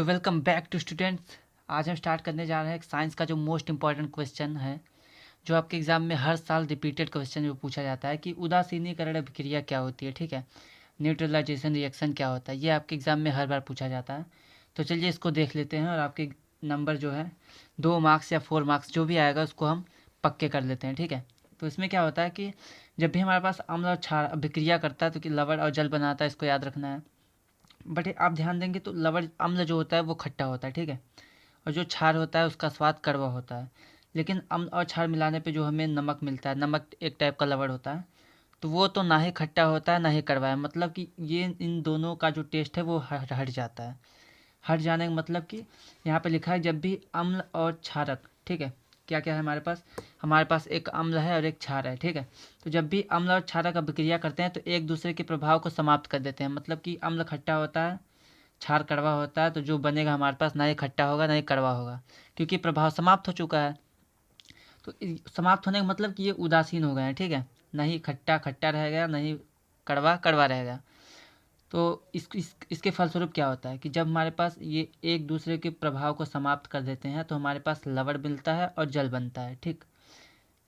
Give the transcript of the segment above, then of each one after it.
तो welcome back to students. आज हम स्टार्ट करने जा रहे हैं साइंस का जो मोस्ट इम्पॉर्टेंट क्वेश्चन है, जो आपके एग्जाम में हर साल रिपीटेड क्वेश्चन जो पूछा जाता है कि उदासीनीकरण अभिक्रिया क्या होती है। ठीक है, न्यूट्रलाइजेशन रिएक्शन क्या होता है, ये आपके एग्जाम में हर बार पूछा जाता है। तो चलिए इसको देख लेते हैं और आपके नंबर जो है 2 मार्क्स या 4 मार्क्स जो भी आएगा उसको हम पक्के कर लेते हैं। ठीक है, तो इसमें क्या होता है कि जब भी हमारे पास अम्ल और क्षार अभिक्रिया करता है तो कि लवण और जल बनाता है, इसको याद रखना है। बट आप ध्यान देंगे तो लवण अम्ल जो होता है वो खट्टा होता है। ठीक है, और जो क्षार होता है उसका स्वाद कड़वा होता है। लेकिन अम्ल और क्षार मिलाने पे जो हमें नमक मिलता है, नमक एक टाइप का लवण होता है, तो वो तो ना ही खट्टा होता है ना ही कड़वा है। मतलब कि ये इन दोनों का जो टेस्ट है वो हट जाता है। हट जाने का मतलब कि यहाँ पे लिखा है जब भी अम्ल और क्षारक, ठीक है, क्या क्या है हमारे पास एक अम्ल है और एक क्षार है। ठीक है, तो जब भी अम्ल और क्षारक अभिक्रिया करते हैं तो एक दूसरे के प्रभाव को समाप्त कर देते हैं। मतलब कि अम्ल खट्टा होता है, क्षार कड़वा होता है, तो जो बनेगा हमारे पास ना ही खट्टा होगा ना ही कड़वा होगा, क्योंकि प्रभाव समाप्त हो चुका है। तो समाप्त होने का मतलब कि ये उदासीन हो गए हैं। ठीक है, ना ही खट्टा खट्टा रहेगा ना ही कड़वा कड़वा रहेगा। तो इसके फलस्वरूप क्या होता है कि जब हमारे पास ये एक दूसरे के प्रभाव को समाप्त कर देते हैं तो हमारे पास लवण मिलता है और जल बनता है। ठीक,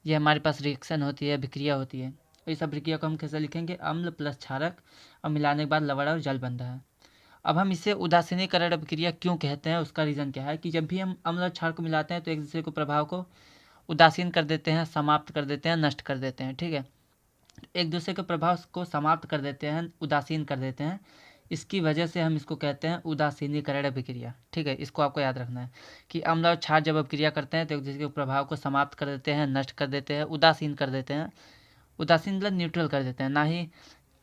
ये हमारे पास रिएक्शन होती है, अभिक्रिया होती है। और इस अभिक्रिया को हम कैसे लिखेंगे, अम्ल प्लस क्षारक और मिलाने के बाद लवण और जल बन रहा है। अब हम इसे उदासीनीकरण अभिक्रिया क्यों कहते हैं, उसका रीज़न क्या है कि जब भी हम अम्ल और क्षार को मिलाते हैं तो एक दूसरे को प्रभाव को उदासीन कर देते हैं, समाप्त कर देते हैं, नष्ट कर देते हैं। ठीक है, एक दूसरे के प्रभाव को समाप्त कर देते हैं, उदासीन कर देते हैं। इसकी वजह से हम इसको कहते हैं उदासीनीकरण अभिक्रिया। ठीक है, इसको आपको याद रखना है कि अम्ल और क्षार जब अभिक्रिया करते हैं तो एक दूसरे के प्रभाव को समाप्त कर देते हैं, नष्ट कर देते हैं, उदासीन कर देते हैं। उदासीन मतलब न्यूट्रल कर देते हैं। ना ही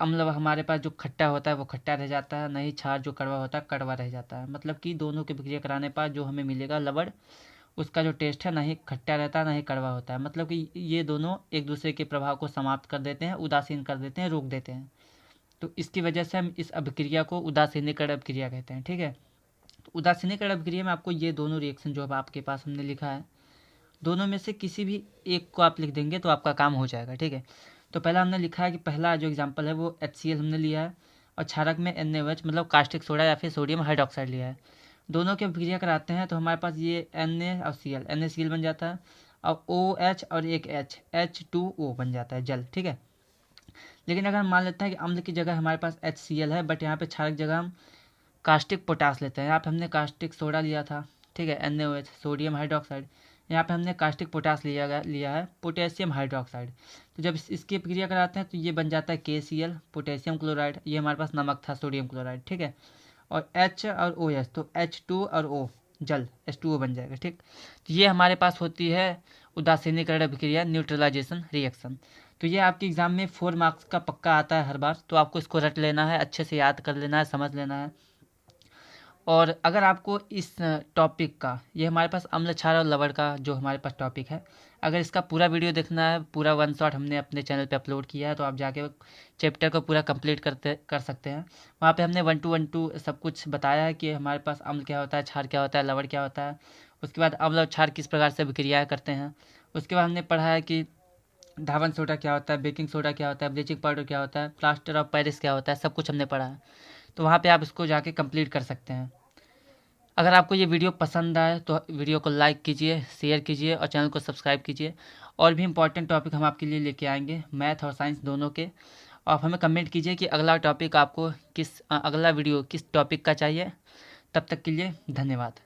अम्ल हमारे पास जो खट्टा होता है वो खट्टा रह जाता है, ना ही क्षार जो कड़वा होता है कड़वा रह जाता है। मतलब कि दोनों की अभिक्रिया कराने पर जो हमें मिलेगा लवण, उसका जो टेस्ट है ना ही खट्टा रहता है ना ही कड़वा होता है। मतलब कि ये दोनों एक दूसरे के प्रभाव को समाप्त कर देते हैं, उदासीन कर देते हैं, रोक देते हैं। तो इसकी वजह से हम इस अभिक्रिया को उदासीनीकरण अभिक्रिया कहते हैं। ठीक है, तो उदासीनीकरण अभिक्रिया में आपको ये दोनों रिएक्शन जो अब आपके पास हमने लिखा है, दोनों में से किसी भी एक को आप लिख देंगे तो आपका काम हो जाएगा। ठीक है, तो पहला हमने लिखा है कि पहला जो एग्जाम्पल है वो HCl हमने लिया है और क्षारक में NaOH मतलब कास्टिक सोडा या फिर सोडियम हाइड्रोक्साइड लिया है। दोनों की अभिक्रिया कराते हैं तो हमारे पास ये Na और Cl, NaCl बन जाता है और OH और एक H, H2O बन जाता है जल। ठीक है, लेकिन अगर हम मान लेते हैं कि अम्ल की जगह हमारे पास HCl है, बट यहाँ पे क्षारक जगह हम कास्टिक पोटास लेते हैं। यहाँ पे हमने कास्टिक सोडा लिया था, ठीक है, NaOH सोडियम हाइड्रोक्साइड। यहाँ पे हमने कास्टिक पोटास लिया है पोटेशियम हाइड्रोक्साइड। तो जब इसकी प्रक्रिया कराते हैं तो ये बन जाता है KCl पोटेशियम क्लोराइड। ये हमारे पास नमक था सोडियम क्लोराइड। ठीक है, और H और OH तो H2 और O जल H2O बन जाएगा। ठीक, तो ये हमारे पास होती है उदासीनीकरण अभिक्रिया, न्यूट्रलाइजेशन रिएक्शन। तो ये आपके एग्जाम में 4 मार्क्स का पक्का आता है हर बार, तो आपको इसको रट लेना है, अच्छे से याद कर लेना है, समझ लेना है। और अगर आपको इस टॉपिक का, ये हमारे पास अम्ल क्षार और लवण का जो हमारे पास टॉपिक है, अगर इसका पूरा वीडियो देखना है, पूरा 1 शॉट हमने अपने चैनल पे अपलोड किया है, तो आप जाके चैप्टर को पूरा कंप्लीट कर सकते हैं। वहाँ पे हमने 1 to 1 सब कुछ बताया है कि हमारे पास अम्ल क्या होता है, क्षार क्या होता है, लवण क्या होता है। उसके बाद अम्ल और क्षार किस प्रकार से अभिक्रिया करते हैं। उसके बाद हमने पढ़ा है कि धावन सोडा क्या होता है, बेकिंग सोडा क्या होता है, ब्लीचिंग पाउडर क्या होता है, प्लास्टर ऑफ पेरिस क्या होता है, सब कुछ हमने पढ़ा है। तो वहाँ पे आप इसको जाके कंप्लीट कर सकते हैं। अगर आपको ये वीडियो पसंद आए तो वीडियो को लाइक कीजिए, शेयर कीजिए और चैनल को सब्सक्राइब कीजिए। और भी इम्पॉर्टेंट टॉपिक हम आपके लिए लेके आएंगे, मैथ और साइंस दोनों के। और आप हमें कमेंट कीजिए कि अगला टॉपिक आपको अगला वीडियो किस टॉपिक का चाहिए। तब तक के लिए धन्यवाद।